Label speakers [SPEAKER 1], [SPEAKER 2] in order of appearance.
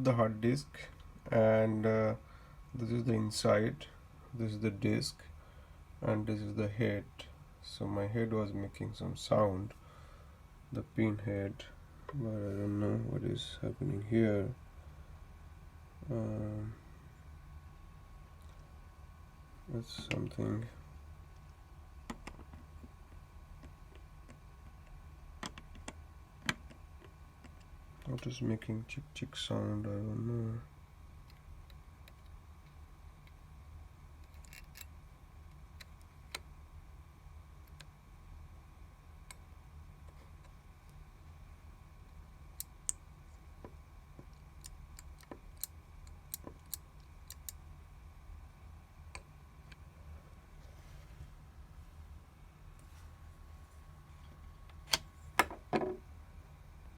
[SPEAKER 1] the hard disk, and this is the inside, this is the disk, and this is the head. So my head was making some sound, the pin head, but I don't know what is happening here. That's something. What is making chick chick sound? I don't know.